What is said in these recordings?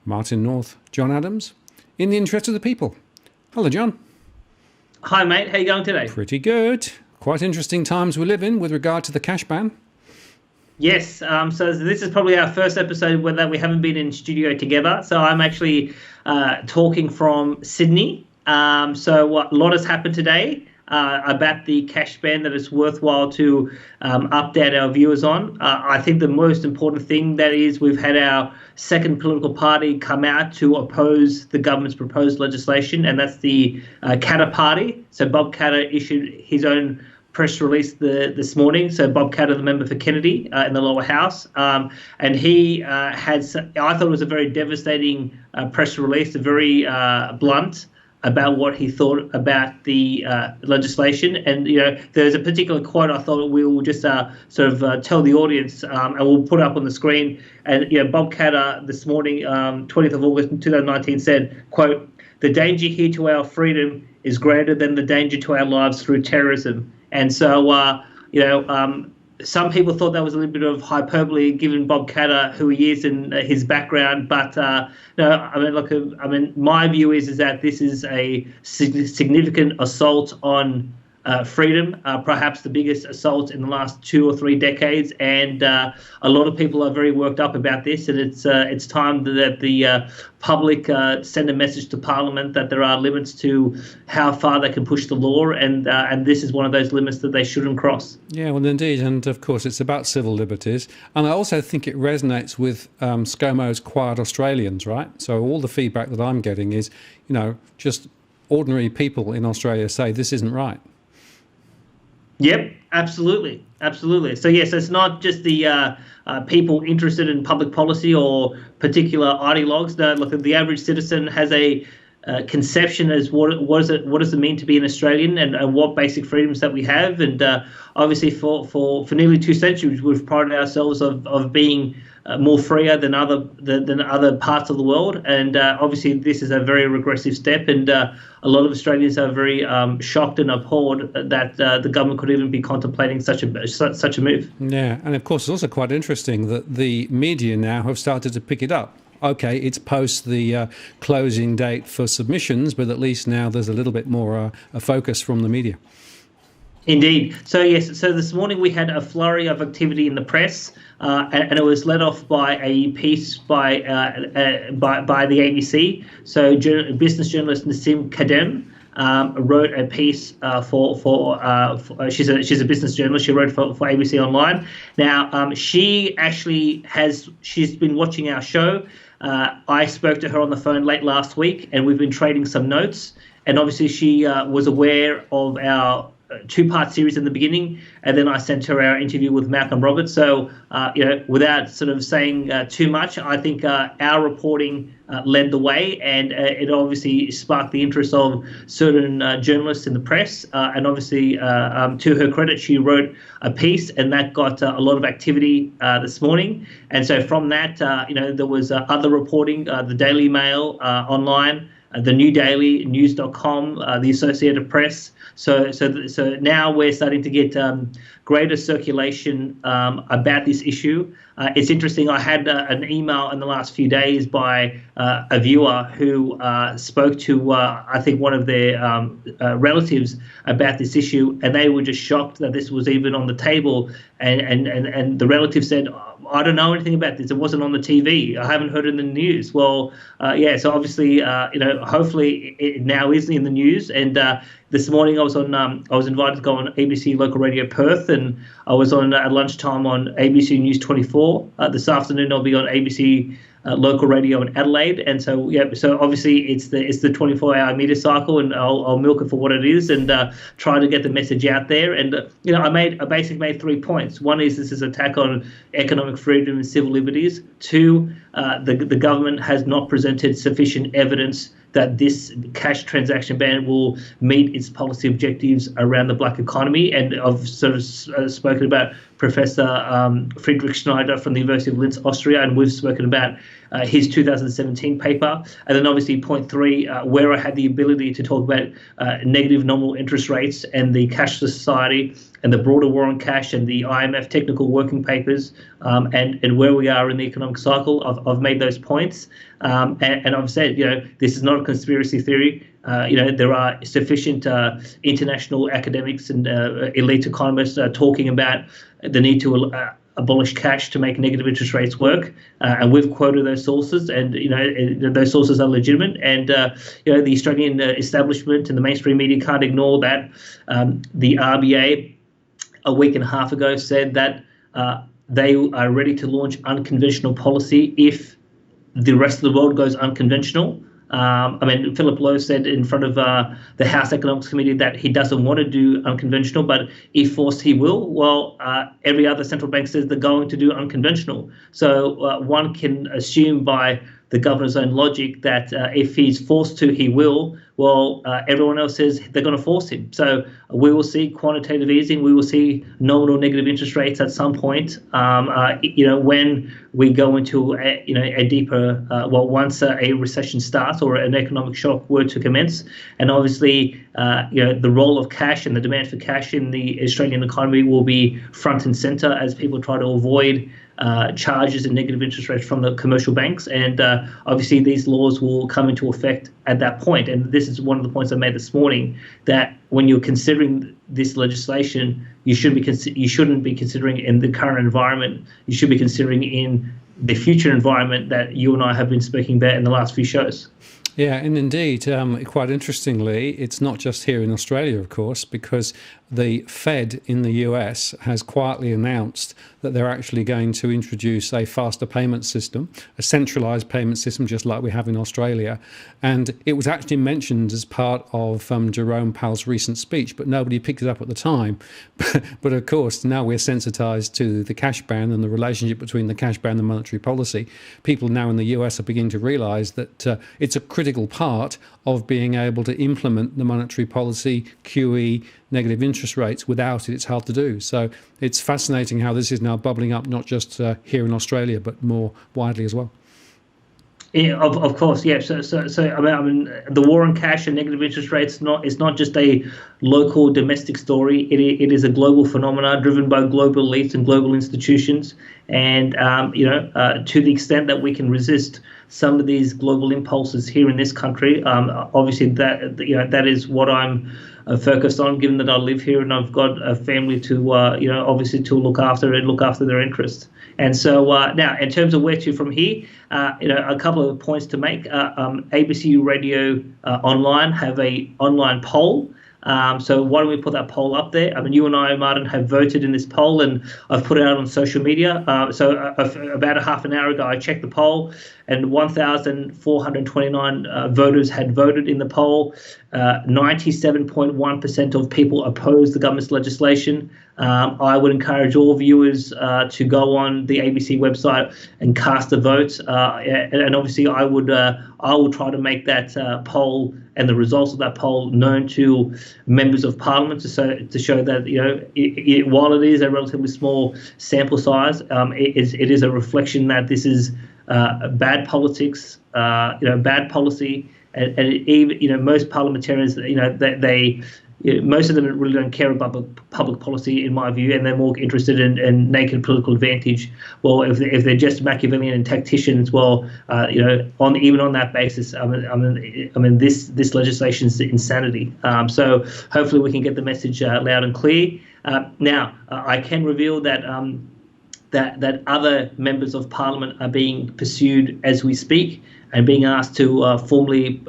Martin North, John Adams, in the interest of the people. Hello, John. Hi, mate. How you going today? Pretty good. Quite interesting times we live in with regard to the cash ban. Yes. So this is probably our first episode that we haven't been in studio together. So I'm actually talking from Sydney. A lot has happened today about the cash ban that it's worthwhile to update our viewers on. I think the most important thing that is we've had our second political party come out to oppose the government's proposed legislation, and that's the Katter Party. So Bob Katter issued his own press release this morning. So Bob Katter, the member for Kennedy in the lower house, and he I thought it was a very devastating press release, very blunt about what he thought about the legislation. And, there's a particular quote I thought we will just tell the audience, and we'll put it up on the screen. And, Bob Katter this morning, 20th of August 2019 said, quote, "The danger here to our freedom is greater than the danger to our lives through terrorism." And so, some people thought that was a little bit of hyperbole, given Bob Katter who he is and his background. But my view is that this is a significant assault on freedom, perhaps the biggest assault in the last 2 or 3 decades, and a lot of people are very worked up about this. And it's time that the public send a message to Parliament that there are limits to how far they can push the law, and this is one of those limits that they shouldn't cross. Yeah, well, indeed, and of course it's about civil liberties, and I also think it resonates with ScoMo's Quiet Australians, right? So all the feedback that I'm getting is, just ordinary people in Australia say this isn't right. Yep, absolutely. So yes, it's not just the people interested in public policy or particular ideologues. No, look, the average citizen has a conception as what does it mean to be an Australian, and what basic freedoms that we have. And obviously, for nearly 2 centuries, we've prided ourselves of being more freer than other parts of the world. And obviously, this is a very regressive step. And a lot of Australians are very shocked and appalled that the government could even be contemplating such a move. Yeah, and of course, it's also quite interesting that the media now have started to pick it up. Okay, it's post the closing date for submissions, but at least now there's a little bit more a focus from the media. Indeed. So yes. So this morning we had a flurry of activity in the press, and it was led off by a piece by the ABC. So business journalist Nassim Kadem wrote a piece she's a business journalist. She wrote for ABC Online. Now she's been watching our show. I spoke to her on the phone late last week, and we've been trading some notes. And obviously she was aware of our 2-part series in the beginning, and then I sent her our interview with Malcolm Roberts. So, without sort of saying too much, I think our reporting led the way, and it obviously sparked the interest of certain journalists in the press. And obviously, to her credit, she wrote a piece, and that got a lot of activity this morning. And so from that, there was other reporting, the Daily Mail online, the New Daily, News.com, the Associated Press. So now we're starting to get greater circulation about this issue. It's interesting. I had an email in the last few days by a viewer who spoke to, I think, one of their relatives about this issue, and they were just shocked that this was even on the table. And the relative said, "I don't know anything about this. It wasn't on the TV. I haven't heard it in the news." Well, so obviously, hopefully it now is in the news. And this morning I was invited to go on ABC Local Radio Perth, and I was on at lunchtime on ABC News 24. This afternoon I'll be on ABC Local Radio in Adelaide. And so obviously it's the 24-hour media cycle, and I'll milk it for what it is, and try to get the message out there. And I basically made 3 points. One is this is an attack on economic freedom and civil liberties. 2, the government has not presented sufficient evidence that this cash transaction ban will meet its policy objectives around the black economy. And I've sort of spoken about Professor Friedrich Schneider from the University of Linz, Austria, and we've spoken about his 2017 paper. And then obviously point 3, where I had the ability to talk about negative nominal interest rates and the cashless society. and the broader war on cash and the IMF technical working papers, and where we are in the economic cycle. I've made those points, and I've said, this is not a conspiracy theory. There are sufficient international academics and elite economists talking about the need to abolish cash to make negative interest rates work, and we've quoted those sources, and those sources are legitimate. And the Australian establishment and the mainstream media can't ignore that. The RBA a week and a half ago said that they are ready to launch unconventional policy if the rest of the world goes unconventional. Philip Lowe said in front of the House Economics Committee that he doesn't want to do unconventional, but if forced, he will. Well, every other central bank says they're going to do unconventional. So one can assume by the governor's own logic that if he's forced to, he will. Well, everyone else says they're going to force him. So we will see quantitative easing. We will see nominal negative interest rates at some point. When we go into a deeper, once a recession starts or an economic shock were to commence, and obviously, the role of cash and the demand for cash in the Australian economy will be front and center as people try to avoid charges and negative interest rates from the commercial banks, and obviously these laws will come into effect at that point. And this is one of the points I made this morning, that when you're considering this legislation, you shouldn't be considering in the current environment. You should be considering in the future environment that you and I have been speaking about in the last few shows. Yeah, and indeed, quite interestingly, it's not just here in Australia, of course, because the Fed in the US has quietly announced that they're actually going to introduce a faster payment system, a centralised payment system, just like we have in Australia. And it was actually mentioned as part of Jerome Powell's recent speech, but nobody picked it up at the time. But of course, now we're sensitised to the cash ban and the relationship between the cash ban and monetary policy. People now in the US are beginning to realise that it's a critical part of being able to implement the monetary policy, QE, negative interest rates. Without it, it's hard to do. So it's fascinating how this is now bubbling up, not just here in Australia, but more widely as well. Yeah, of course, yeah. So the war on cash and negative interest rates is not just a local domestic story. It is a global phenomenon driven by global elites and global institutions. And to the extent that we can resist some of these global impulses here in this country, obviously that is what I'm focused on, given that I live here and I've got a family to obviously to look after their interests. And so now, in terms of where to from here, a couple of points to make. ABC Radio Online have a online poll. So why don't we put that poll up there? You and I, Martin, have voted in this poll, and I've put it out on social media. So about a half an hour ago, I checked the poll, and 1,429 voters had voted in the poll. 97.1% of people oppose the government's legislation. I would encourage all viewers to go on the ABC website and cast a vote. And obviously, I will try to make that poll and the results of that poll known to members of Parliament to show that while it is a relatively small sample size, it is a reflection that this is bad politics, bad policy, and even most parliamentarians, most of them really don't care about public policy, in my view, and they're more interested in naked political advantage. Well, if they're just Machiavellian and tacticians, well, even on that basis, this legislation is insanity. So hopefully we can get the message loud and clear. Now, I can reveal that that other members of Parliament are being pursued as we speak, and being asked to formally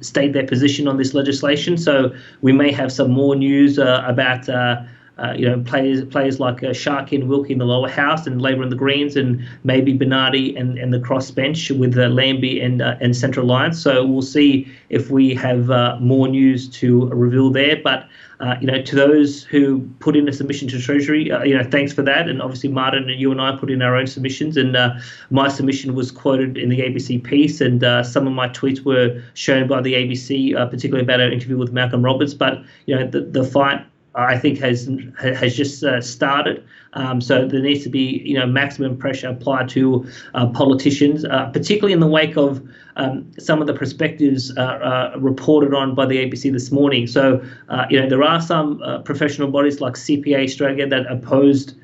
state their position on this legislation. So we may have some more news about players like Sharkey and Wilkie in the lower house, and Labor and the Greens, and maybe Bernardi and the crossbench with Lambie and Central Alliance. So we'll see if we have more news to reveal there. But to those who put in a submission to Treasury, thanks for that. And obviously, Martin, you and I put in our own submissions, and my submission was quoted in the ABC piece, and some of my tweets were shown by the ABC, particularly about our interview with Malcolm Roberts. But the fight I think has just started. So there needs to be maximum pressure applied to politicians, particularly in the wake of some of the perspectives reported on by the ABC this morning. So there are some professional bodies like CPA Australia that opposed,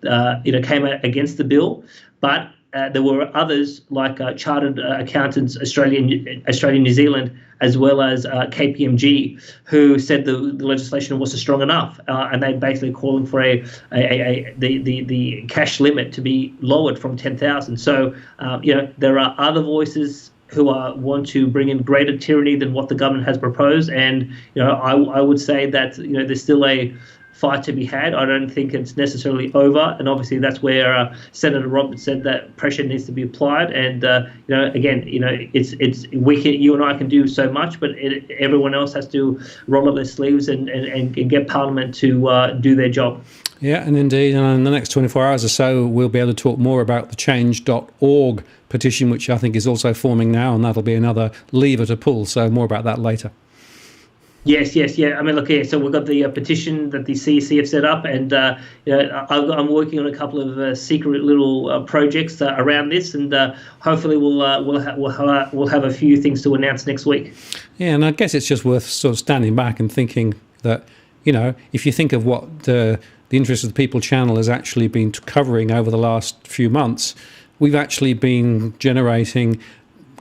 came out against the bill, but there were others like Chartered Accountants Australia, New Zealand, as well as KPMG, who said the legislation wasn't strong enough, and they're basically calling for the cash limit to be lowered from 10,000. So there are other voices who want to bring in greater tyranny than what the government has proposed, and I would say that there's still a fight to be had. I don't think it's necessarily over, and obviously that's where Senator Roberts said that pressure needs to be applied. And again, it's you and I can do so much, but everyone else has to roll up their sleeves and get Parliament to do their job. Yeah, and indeed, and in the next 24 hours or so, we'll be able to talk more about the change.org petition, which I think is also forming now, and that'll be another lever to pull. So more about that later. Yes. I mean, look here. So we've got the petition that the CEC have set up, and I'm working on a couple of secret little projects around this, and hopefully we'll have a few things to announce next week. Yeah, and I guess it's just worth sort of standing back and thinking that if you think of what the Interest of the People channel has actually been covering over the last few months, we've actually been generating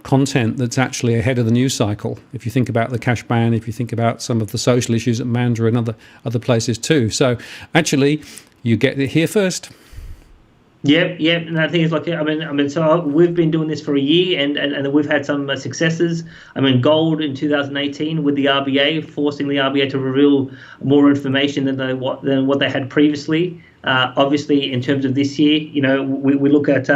content that's actually ahead of the news cycle. If you think about the cash ban, if you think about some of the social issues at Mandurah and other places too. So actually, you get it here first. Yep. And I think it's like, I mean, so we've been doing this for a year, and we've had some successes. I mean, gold in 2018 with the RBA, forcing the RBA to reveal more information than what they had previously. Obviously, in terms of this year, we look at,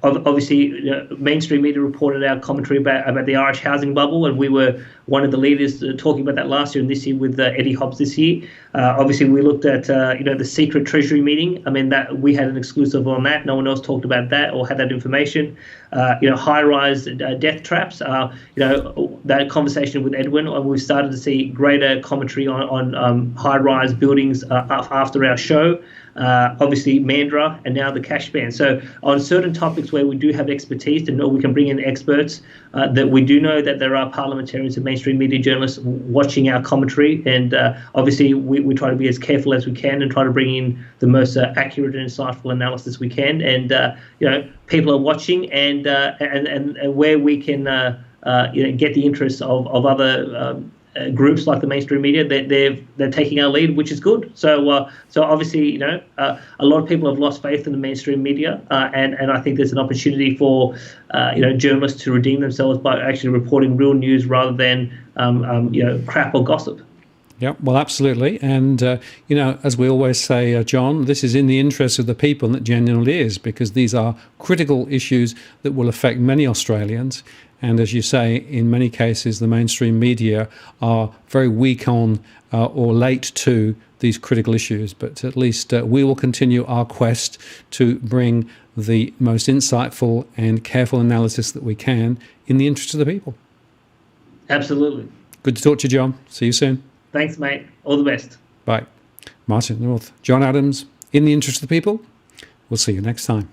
obviously, mainstream media reported our commentary about the Irish housing bubble, and we were one of the leaders talking about that last year and this year with Eddie Hobbs this year. Obviously, we looked at, the secret Treasury meeting. I mean, that we had an exclusive on that. No one else talked about that or had that information. High-rise death traps. That conversation with Edwin, and we've started to see greater commentary on high-rise buildings after our show. Obviously Mandurah, and now the cash ban. So on certain topics where we do have expertise and we can bring in experts, that we do know that there are parliamentarians and mainstream media journalists watching our commentary, and obviously we try to be as careful as we can and try to bring in the most accurate and insightful analysis we can. And people are watching, and where we can get the interests of other groups like the mainstream media, they're taking our lead, which is good. So obviously, a lot of people have lost faith in the mainstream media, and I think there's an opportunity for journalists to redeem themselves by actually reporting real news rather than crap or gossip. Yeah, well, absolutely. And, as we always say, John, this is in the interest of the people, and it genuinely is, because these are critical issues that will affect many Australians. And as you say, in many cases, the mainstream media are very weak on or late to these critical issues. But at least we will continue our quest to bring the most insightful and careful analysis that we can in the interest of the people. Absolutely. Good to talk to you, John. See you soon. Thanks, mate. All the best. Bye. Martin North, John Adams, in the interest of the people. We'll see you next time.